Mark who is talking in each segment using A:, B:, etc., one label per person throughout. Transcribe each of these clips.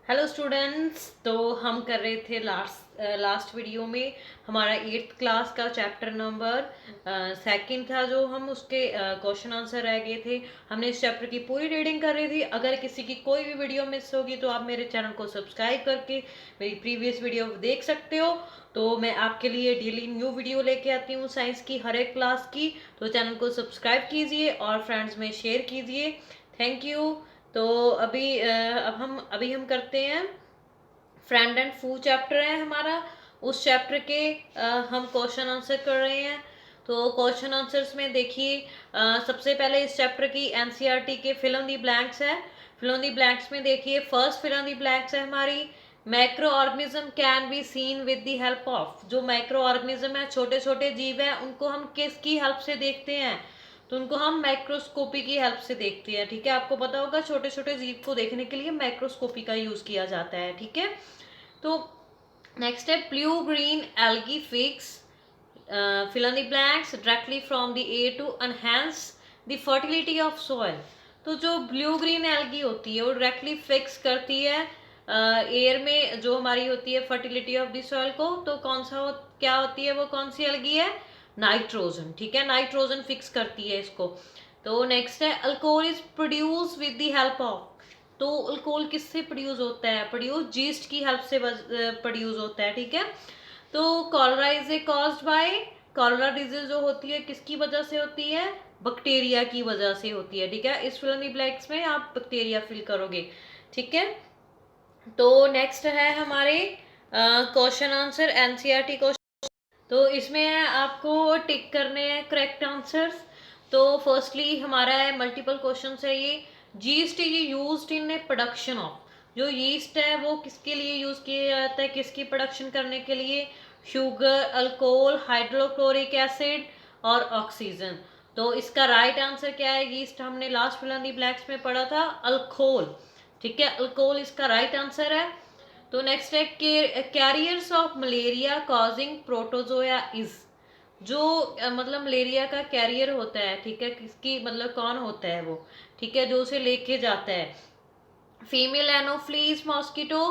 A: Hello students. तो हम कर रहे थे लास्ट वीडियो में हमारा 8th क्लास का चैप्टर नंबर सेकंड था, जो हम उसके क्वेश्चन आंसर रह गए थे। हमने इस चैप्टर की पूरी रीडिंग कर रही थी। अगर किसी की कोई भी वीडियो मिस होगी तो आप मेरे चैनल को सब्सक्राइब करके मेरी प्रीवियस वीडियो देख सकते हो। तो मैं आपके लिए डेली न्यू वीडियो लेके आती हूँ साइंस की, हर एक क्लास की। तो चैनल को सब्सक्राइब कीजिए और फ्रेंड्स में शेयर कीजिए। Thank you. तो अभी हम करते हैं फ्रेंड एंड फू चैप्टर है हमारा। उस चैप्टर के हम क्वेश्चन आंसर कर रहे हैं। तो क्वेश्चन आंसर्स में देखिए, सबसे पहले इस चैप्टर की एनसीईआरटी के फिल इन दी ब्लैंक्स है। फिल इन दी ब्लैंक्स में देखिए, first fill in the blanks है हमारी, macro organism can be seen with the help of. जो माइक्रो ऑर्गेनिज्म है, छोटे छोटे जीव है, उनको हम किसकी हेल्प से देखते हैं? तो उनको हम माइक्रोस्कोपी की हेल्प से देखते हैं। ठीक है, आपको पता होगा छोटे छोटे जीव को देखने के लिए माइक्रोस्कोपी का यूज किया जाता है। ठीक है, तो नेक्स्ट है blue green algae fix fill in the blanks directly from the air to enhance the fertility of soil। तो जो ब्लू ग्रीन एल्गी होती है वो डायरेक्टली फिक्स करती है एयर में जो हमारी होती है फर्टिलिटी ऑफ द सॉइल को। तो क्या होती है वो, कौन सी एल्गी है? नाइट्रोजन। ठीक है, नाइट्रोजन फिक्स करती है इसको। तो नेक्स्ट है alcohol is produce with the help of. तो अल्कोहल किससे प्रोड्यूस होता है? प्रोड्यूस जीस्ट की हेल्प से प्रोड्यूस होता है। ठीक है, तो cholera is a caused by, cholera disease जो होती है किसकी वजह से होती है? बैक्टीरिया की वजह से होती है। ठीक है, इस फिल इन द ब्लैंक्स में आप बैक्टीरिया फिल करोगे। ठीक है, तो नेक्स्ट है हमारे क्वेश्चन आंसर एनसीईआरटी क्वेश्चन। तो इसमें आपको टिक करने हैं करेक्ट आंसर्स। तो फर्स्टली हमारा है मल्टीपल क्वेश्चन है ये। जीस्ट ये used in A production of. जो यीस्ट है वो किसके लिए यूज किया जाता है, किसकी प्रोडक्शन करने के लिए? शुगर, अल्कोहल, हाइड्रोक्लोरिक एसिड और ऑक्सीजन। तो इसका राइट आंसर क्या है? यीस्ट हमने last fill in the blanks में पढ़ा था, अल्कोहल। ठीक है, अल्कोहल इसका राइट आंसर है। तो नेक्स्ट है carriers of malaria causing protozoa is. जो मतलब मलेरिया का कैरियर होता है, ठीक है, किसकी मतलब कौन होता है वो? ठीक है, जो उसे लेके जाता है। Female anopheles mosquito,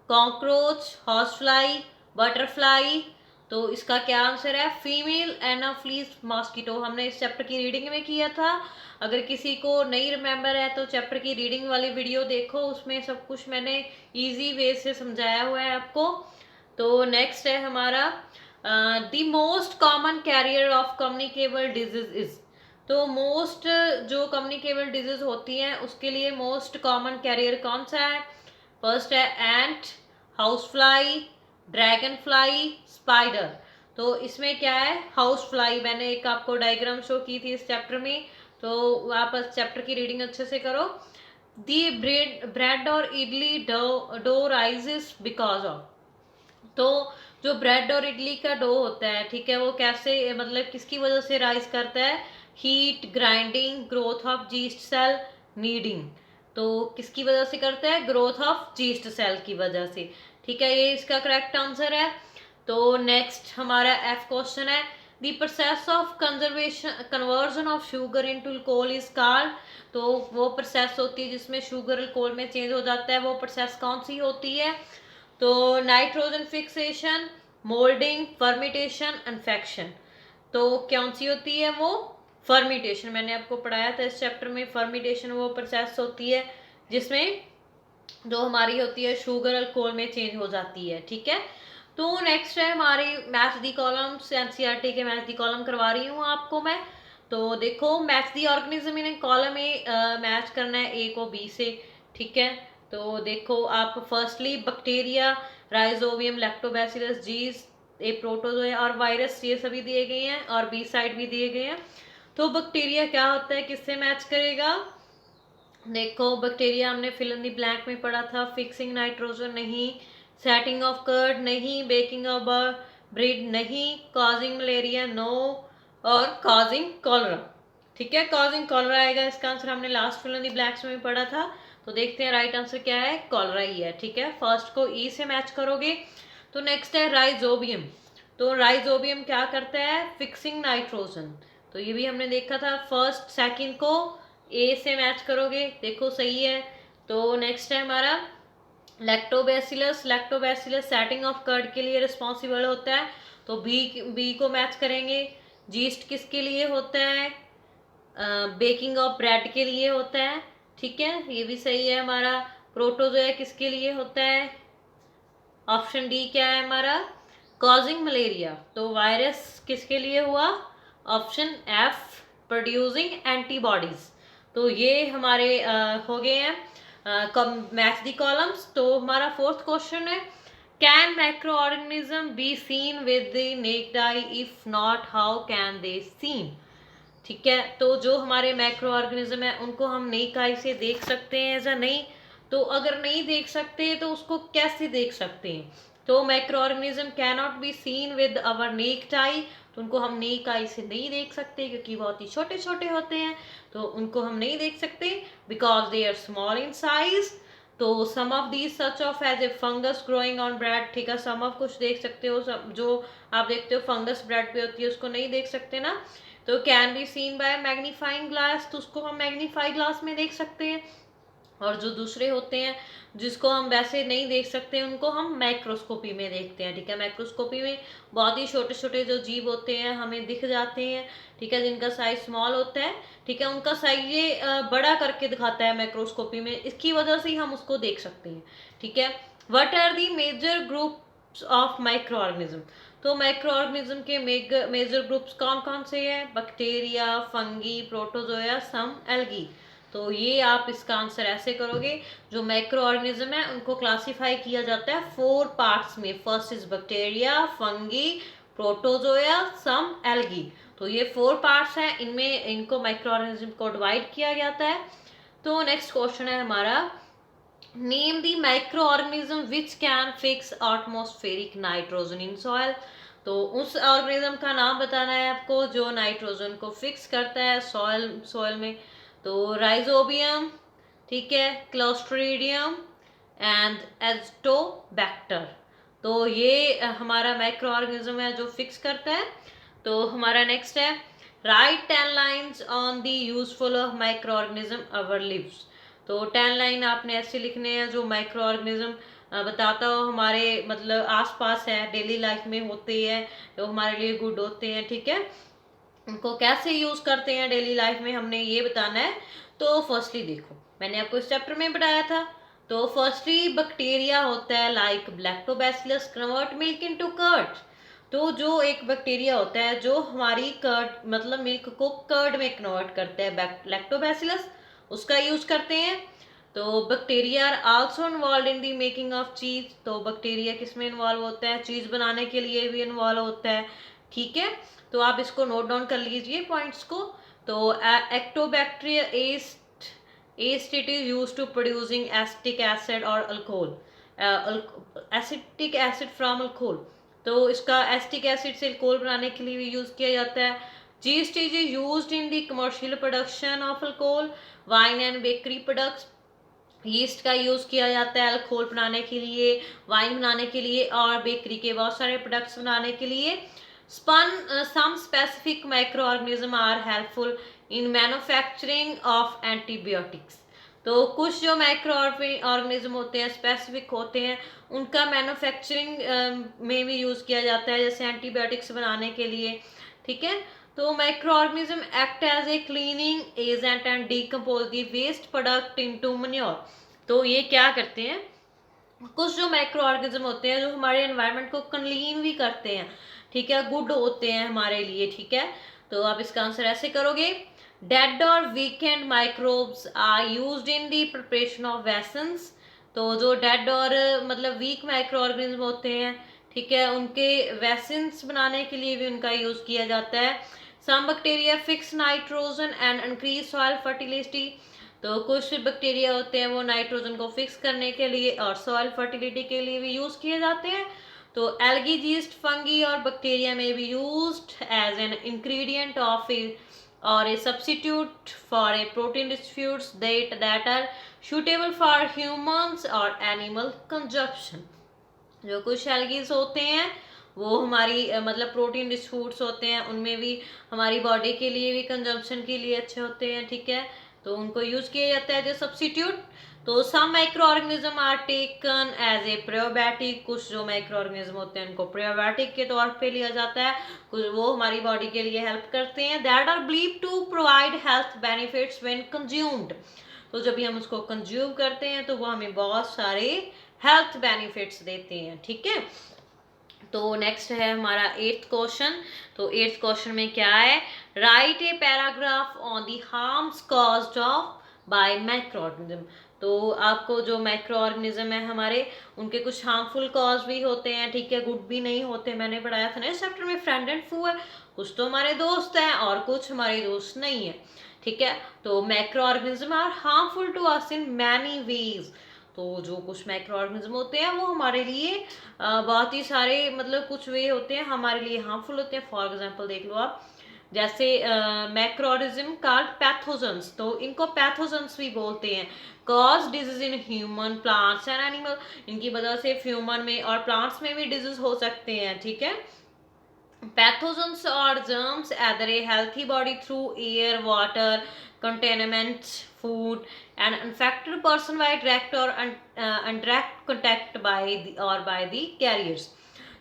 A: cockroach, horsefly, butterfly. तो इसका क्या आंसर है? Female anopheles mosquito. हमने इस चैप्टर की रीडिंग में किया था। अगर किसी को नहीं रिमेम्बर है तो चैप्टर की रीडिंग वाली वीडियो देखो, उसमें सब कुछ मैंने इजी वे से समझाया हुआ है आपको। तो नेक्स्ट है हमारा the most common carrier of communicable disease is. तो मोस्ट जो कम्युनिकेबल डिजीज होती हैं उसके लिए मोस्ट कॉमन कैरियर कौन सा है? फर्स्ट है ant, house fly, dragon fly, spider. तो इसमें क्या है? House fly. मैंने एक आपको डायग्राम शो की थी इस चैप्टर में, तो आप इस चैप्टर की रीडिंग अच्छे से करो। दी ब्रेड और idli dough rises because of. तो जो ब्रेड और इडली का डो होता है, ठीक है, वो कैसे मतलब किसकी वजह से राइज करता है? Heat, grinding, growth of yeast cell, kneading. तो किसकी वजह से करता है? ग्रोथ ऑफ जीस्ट सेल की वजह से। ठीक है, ये इसका करेक्ट आंसर है। तो नेक्स्ट हमारा एफ क्वेश्चन है, the process of conservation conversion of sugar into alcohol is called. तो वो प्रोसेस होती है जिसमें शुगर अल्कोहल में चेंज हो जाता है, वो प्रोसेस कौन सी होती है? तो नाइट्रोजन फिक्सेशन, मोल्डिंग, फर्मिटेशन, इन्फेक्शन। तो कौन सी होती है वो? फर्मिटेशन। मैंने आपको पढ़ाया था इस चैप्टर में, फर्मिटेशन वो प्रोसेस होती है जिसमें जो हमारी होती है शुगर अल्कोहल में चेंज हो जाती है। ठीक है, तो नेक्स्ट है हमारी मैथ दी कॉलम्स। एनसीईआरटी के मैथ दी कॉलम करवा रही हूँ आपको मैं। तो देखो, math the organism in column में मैच करना है ए को बी से। ठीक है, तो देखो आप फर्स्टली बैक्टीरिया, राइजोबियम, लैक्टोबैसिलस, जीज, ए प्रोटोजोआ और वायरस, ये सभी दिए गए हैं और बी साइड भी दिए गए हैं। तो बैक्टीरिया क्या होता है, किससे मैच करेगा? देखो, बैक्टीरिया हमने फिल इन द ब्लैंक में पढ़ा था, फिक्सिंग नाइट्रोजन नहीं, सेटिंग ऑफ कर्ड नहीं, बेकिंग ऑफ ब्रेड नहीं, कॉजिंग मलेरिया नो, और कॉजिंग कॉलरा। ठीक है, कॉजिंग कॉलरा आएगा इसका आंसर, हमने last fill in the blanks में पढ़ा था। तो देखते हैं राइट आंसर क्या है, कॉलरा ही है। ठीक है, फर्स्ट को ई से मैच करोगे। तो नेक्स्ट है राइजोबियम। तो राइजोबियम क्या करता है? Fixing nitrogen. तो ये भी हमने देखा था, फर्स्ट सेकंड को ए से मैच करोगे, देखो सही है। तो नेक्स्ट है हमारा lactobacillus, lactobacillus setting of curd के लिए रिस्पॉन्सिबल होता है, तो बी को मैच करेंगे। जीस्ट किसके लिए होता है? बेकिंग ऑफ ब्रेड के लिए होता है, ठीक है, ये भी सही है हमारा। प्रोटोजोआ किसके लिए होता है? ऑप्शन डी क्या है हमारा? Causing malaria. तो वायरस किसके लिए हुआ? Option F, producing antibodies. तो ये हमारे हो गए हैं मैच दी कॉलम्स। तो हमारा फोर्थ क्वेश्चन है, can micro organism be seen with the naked eye, if not how can they seen? ठीक है, तो जो हमारे मैक्रो ऑर्गेनिज्म है उनको हम नेक आई से देख सकते हैं या नहीं? तो अगर नहीं देख सकते तो उसको कैसे देख सकते हैं? तो macro organism can not be seen with our necked आई, तो उनको हम नेक आई से नहीं देख सकते क्योंकि बहुत ही छोटे छोटे होते हैं, तो उनको हम नहीं देख सकते because they are small in size. तो some of these such of as a fungus growing on bread, ठीक है, सम ऑफ कुछ देख सकते हो, जो आप देखते हो फंगस ब्रेड पे होती है उसको नहीं देख सकते ना। तो can be seen by magnifying glass, तो उसको हम मैग्नीफाइड ग्लास में देख सकते हैं। और जो दूसरे होते हैं जिसको हम वैसे नहीं देख सकते उनको हम माइक्रोस्कोपी में देखते हैं, ठीक है। माइक्रोस्कोपी में बहुत ही छोटे छोटे जो जीव होते हैं हमें दिख जाते हैं, ठीक है, जिनका साइज स्मॉल होता है, ठीक है, उनका साइज ये बड़ा करके दिखाता है माइक्रोस्कोपी में, इसकी वजह से ही हम उसको देख सकते हैं, ठीक है। What are the major groups of micro organism? तो माइक्रो ऑर्गेनिज्म के मेजर ग्रुप्स कौन कौन से हैं? Bacteria, fungi, protozoa, some algae. तो ये आप इसका आंसर ऐसे करोगे, जो माइक्रो ऑर्गेनिज्म है उनको क्लासिफाई किया जाता है 4 पार्ट्स में। First is bacteria, fungi, protozoa, some algae. तो ये 4 पार्ट्स हैं, इनमें इनको माइक्रो ऑर्गेनिज्म को डिवाइड किया जाता है। तो नेक्स्ट क्वेश्चन है हमारा, name the micro organism which can fix atmospheric nitrogen in soil. तो उस ऑर्गेनिज्म का नाम बताना है आपको जो नाइट्रोजन को फिक्स करता है सॉइल में। तो राइजोबियम, ठीक है, क्लोस्ट्रीडियम एंड एस्टोबैक्टर। तो ये हमारा माइक्रो ऑर्गेनिज्म है जो फिक्स करता है। तो हमारा नेक्स्ट है, write 10 lines on the useful of micro organism our lives. तो 10 लाइन आपने ऐसे लिखने हैं जो माइक्रो ऑर्गेनिज्म बताता हो हमारे मतलब आसपास है, डेली लाइफ में होते हैं, जो हमारे लिए गुड होते हैं, ठीक है, उनको कैसे यूज करते हैं डेली लाइफ में हमने ये बताना है। तो फर्स्टली देखो, मैंने आपको इस चैप्टर में बताया था। तो फर्स्टली बैक्टीरिया होता है like lactobacillus convert milk into curd. तो जो एक बैक्टीरिया होता है जो हमारी कर्ड मतलब मिल्क को कर्ड में कन्वर्ट करता है, लैक्टोबैसिलस, उसका यूज करते हैं। तो bacteria are also involve in the making of cheese. तो बैक्टीरिया किस में इन्वॉल्व होता है? चीज बनाने के लिए भी इन्वॉल्व होता है, ठीक है। तो आप इसको नोट डाउन कर लीजिए पॉइंट्स को। तो acetobacter aceti it is use to producing acetic acid और alcohol, acetic acid from alcohol. तो इसका एसिटिक एसिड से अल्कोहल बनाने के लिए भी यूज किया जाता है। Yeast is used in the commercial production of alcohol, wine and bakery products. Yeast का यूज किया जाता है अल्कोहल बनाने के लिए, वाइन बनाने के लिए और बेकरी के बहुत सारे प्रोडक्ट्स बनाने के लिए। some specific microorganisms are helpful in manufacturing of antibiotics। तो कुछ जो माइक्रो ऑर्गेनिज्म होते हैं स्पेसिफिक होते हैं, उनका मैन्युफैक्चरिंग में भी यूज किया जाता है जैसे एंटीबायोटिक्स बनाने के लिए, ठीक है। तो micro organism act as a cleaning agent and decompose the waste product into manure. तो ये क्या करते हैं, कुछ जो माइक्रो ऑर्गेनिज्म होते हैं जो हमारे एनवायरनमेंट को क्लीन भी करते हैं, ठीक है, गुड होते हैं हमारे लिए, ठीक है। तो आप इसका आंसर ऐसे करोगे, डेड और weakened microbes are used in the preparation of vaccines. तो जो डेड और मतलब वीक माइक्रो ऑर्गेनिज्म होते हैं, ठीक है, उनके वैसन्स बनाने के लिए भी उनका यूज किया जाता है। Some bacteria fix nitrogen and increase soil fertility. तो कुछ बैक्टीरिया होते हैं वो नाइट्रोजन को फिक्स करने के लिए और सॉइल फर्टिलिटी के लिए भी यूज किए जाते हैं। तो एल्गी, जीस्ट, फंगी और बैक्टीरिया में भी used as an ingredient of a or a substitute for a protein rich foods that are suitable for humans or animal consumption। जो कुछ एल्गीज होते हैं वो हमारी मतलब प्रोटीन रिच फूड्स होते हैं, उनमें भी हमारी बॉडी के लिए भी कंजम्पशन के लिए अच्छे होते हैं, ठीक है। तो उनको यूज किया जाता है जो सब्सिट्यूट। तो some micro organism are taken as a probiotic, कुछ जो माइक्रो ऑर्गेनिज्म होते हैं उनको प्रोबायोटिक के तौर पे लिया जाता है, कुछ वो हमारी बॉडी के लिए हेल्प करते हैं। That are believe to provide health benefits when consumed, तो जब भी हम उसको कंज्यूम करते हैं तो वो हमें बहुत सारे हेल्थ बेनिफिट्स देते हैं, ठीक है। तो नेक्स्ट है हमारा 8th क्वेश्चन। तो 8th क्वेश्चन में क्या है, right a paragraph on the harms caused of bye micro organism. तो आपको जो माइक्रो ऑर्गेनिज्म है हमारे, उनके कुछ हार्मफुल कॉज भी होते हैं, ठीक है, गुड भी नहीं होते। मैंने पढ़ाया था ना इस चैप्टर में, फ्रेंड एंड फू है, कुछ तो हमारे दोस्त हैं और कुछ हमारे दोस्त नहीं है, ठीक है। तो micro organism are harmful to us in many ways. तो जो कुछ माइक्रो ऑर्गेनिज्म होते हैं वो हमारे लिए बहुत ही सारे मतलब कुछ वे होते हैं हमारे लिए हार्मफुल होते हैं। फॉर एग्जांपल देख लो आप, जैसे माइक्रो ऑर्गेनिज्म कॉल्ड पैथोजेंस, तो इनको पैथोजेंस भी बोलते हैं। Cause disease in human, plants and animal, इनकी वजह से ह्यूमन में और प्लांट्स में भी डिजीज हो सकते हैं, ठीक है। Pathogens or germs enter a healthy body through air, water, contaminants, food, and infected person by direct or indirect contact by the carriers।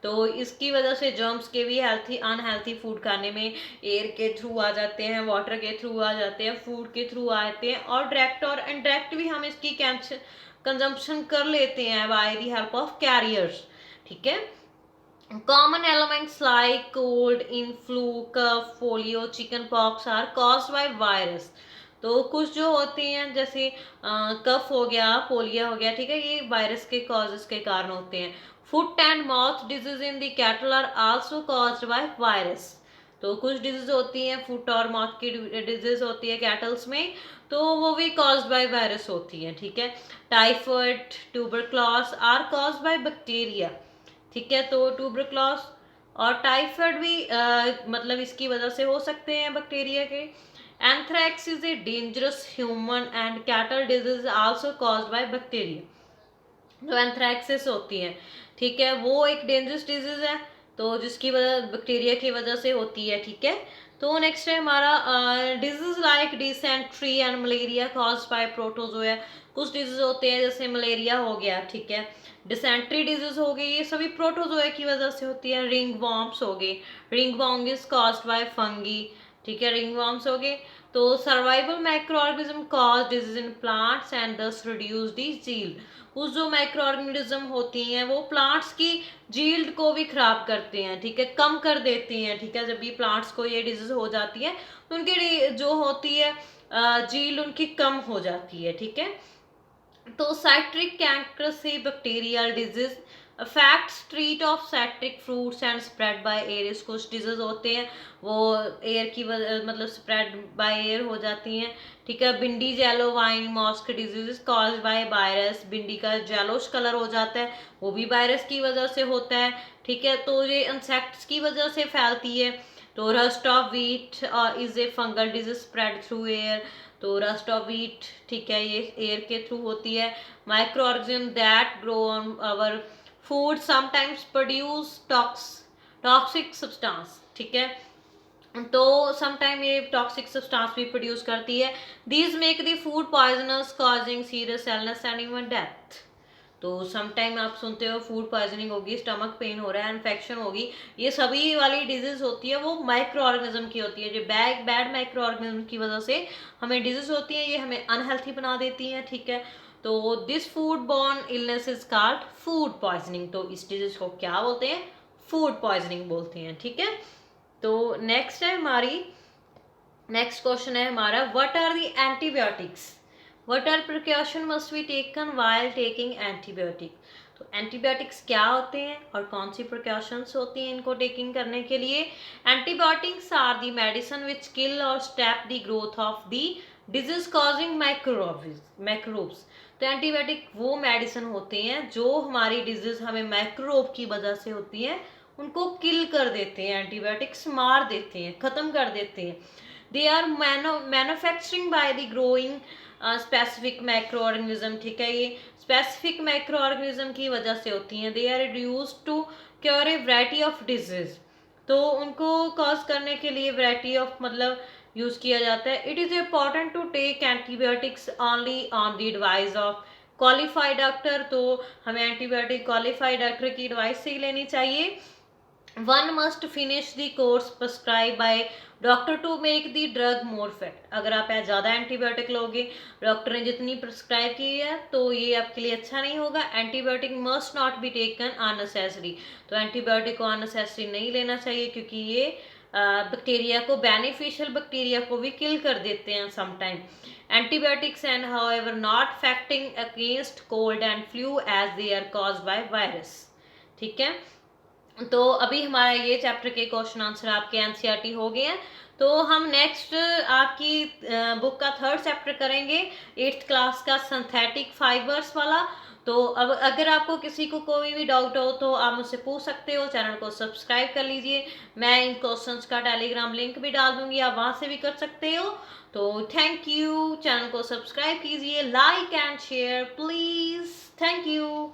A: तो इसकी वजह से जर्म्स के भी हेल्थी अनहेल्थी फूड खाने में एयर के थ्रू आ जाते हैं, वाटर के थ्रू आ जाते हैं, फूड के थ्रू आते हैं, और डायरेक्ट और इनडायरेक्ट भी हम इसकी कंजम्पशन कर लेते हैं by the help of carriers, ठीक है। Common elements like cold, influ, cough, polio, chicken pox are caused by virus। तो कुछ जो होती हैं जैसे कफ हो गया, पोलियो हो गया, ठीक है, ये वायरस के कॉजेस के कारण होते हैं। Foot and mouth disease in the cattle are also caused by virus. तो कुछ डिजीज होती हैं, फुट और माउथ की डिजीज होती है कैटल्स में, तो वो भी कॉज्ड बाय वायरस होती है, ठीक है। Typhoid, tuberculosis are caused by bacteria, ठीक है। तो ट्यूबरक्लोस और टाइफाइड भी मतलब इसकी वजह से हो सकते हैं बैक्टीरिया के। Anthrax is a dangerous human and cattle disease also caused by bacteria. जो एंथ्रैक्सिस होती है, ठीक है, वो एक डेंजरस डिजीज है, तो जिसकी वजह बैक्टीरिया की वजह से होती है, ठीक है। तो नेक्स्ट है हमारा disease like dysentery and malaria caused by protozoa. कुछ डिजीज होते हैं जैसे मलेरिया हो गया, ठीक है, डिसेंट्री डिजीज हो गई, ये सभी प्रोटोजोआ की वजह से होती है। रिंग वॉर्म्स हो गए, ring worm is caused by fungi, ठीक है, रिंग वॉर्म्स हो गए। तो survival micro organism cause disease in plants and दस रिड्यूस दी जील्ड। कुछ जो माइक्रो ऑर्गेनिज्म होती हैं वो प्लांट्स की जील्ड को भी खराब करते हैं, ठीक है, कम कर देती हैं, ठीक है। जब भी प्लांट्स को ये डिजीज हो जाती है तो उनकी जो होती है जील्ड उनकी कम हो जाती है, ठीक है। तो साइट्रिक कैंकर से bacterial disease affects treat of citric fruits and spread by air. कुछ डिजीज होते हैं वो एयर की मतलब स्प्रेड बाय एयर हो जाती हैं, ठीक है। Bhindi yellow vein mosaic disease cause by virus, bhindi का जेलोश कलर हो जाता है, वो भी वायरस की वजह से होता है, ठीक है। तो ये इंसेक्ट्स की वजह से फैलती है। तो rust of wheat is a fungal disease spread through air. तो रस्ट ऑफ व्हीट, ठीक है, ये एयर के थ्रू होती है। Micro organism that grow on our food sometimes produce toxic substance, ठीक है। तो समटाइम ये टॉक्सिक सब्सटेंस भी प्रोड्यूस करती है। These make the food poisonous causing serious illness and even death. तो समटाइम आप सुनते हो फूड पॉइजनिंग होगी, स्टमक पेन हो रहा है, इन्फेक्शन होगी, ये सभी वाली डिजीज होती है वो माइक्रो ऑर्गेनिज्म की होती है। जो बैड माइक्रो ऑर्गेनिज्म की वजह से हमें डिजीज होती है, ये हमें अनहेल्थी बना देती हैं, ठीक है। तो this food borne illness is called food poisoning. तो इस डिजीज को क्या बोलते हैं, फूड पॉइजनिंग बोलते हैं, ठीक है। तो नेक्स्ट है हमारी नेक्स्ट क्वेश्चन है हमारा, what are the antibiotics, what are precaution must be taken while taking antibiotic. तो एंटीबायोटिक्स क्या होते हैं और कौन सी प्रिकॉशंस होती हैं इनको टेकिंग करने के लिए। Antibiotics are the medicine which kill और stop the growth of the disease causing microbes. तो एंटीबायोटिक वो मेडिसिन होते हैं जो हमारी डिजीज हमें माइक्रोब की वजह से होती है उनको किल कर देते हैं, एंटीबायोटिक्स मार देते हैं, खत्म कर देते हैं। They are manufacturing by the growing specific micro organism, ठीक है, ये स्पेसिफिक माइक्रो ऑर्गेनिज्म की वजह से होती हैं। They are use to cure a variety of disease. तो उनको कॉज करने के लिए वैरायटी ऑफ मतलब यूज़ किया जाता है। It is important to take antibiotics only on the advice of qualified doctor. तो हमें एंटीबायोटिक क्वालिफाइड डॉक्टर की एडवाइस से ही लेनी चाहिए। One must finish the course prescribe by doctor to make the drug more effect. अगर आप ज़्यादा एंटीबायोटिक लोगे, डॉक्टर ने जितनी प्रिस्क्राइब की है, तो ये आपके लिए अच्छा नहीं होगा। Antibiotic must not be taken unnecessary. तो एंटीबायोटिक को अननेसेसरी नहीं लेना चाहिए, क्योंकि ये बैक्टीरिया को, बेनिफिशियल बैक्टीरिया को भी किल कर देते हैं sometime. Antibiotics and however not effecting against cold and flu as they are caused by virus. ठीक है, तो अभी हमारा ये चैप्टर के क्वेश्चन आंसर आपके एनसीईआरटी हो गए हैं। तो हम नेक्स्ट आपकी बुक का थर्ड चैप्टर करेंगे, 8th क्लास का सिंथेटिक फाइबर्स वाला। तो अब अगर आपको किसी को कोई भी डाउट हो तो आप मुझसे पूछ सकते हो। चैनल को सब्सक्राइब कर लीजिए, मैं इन क्वेश्चंस का टेलीग्राम लिंक भी डाल दूंगी, आप वहां से भी कर सकते हो। तो थैंक यू, चैनल को सब्सक्राइब कीजिए, like and share please, thank you.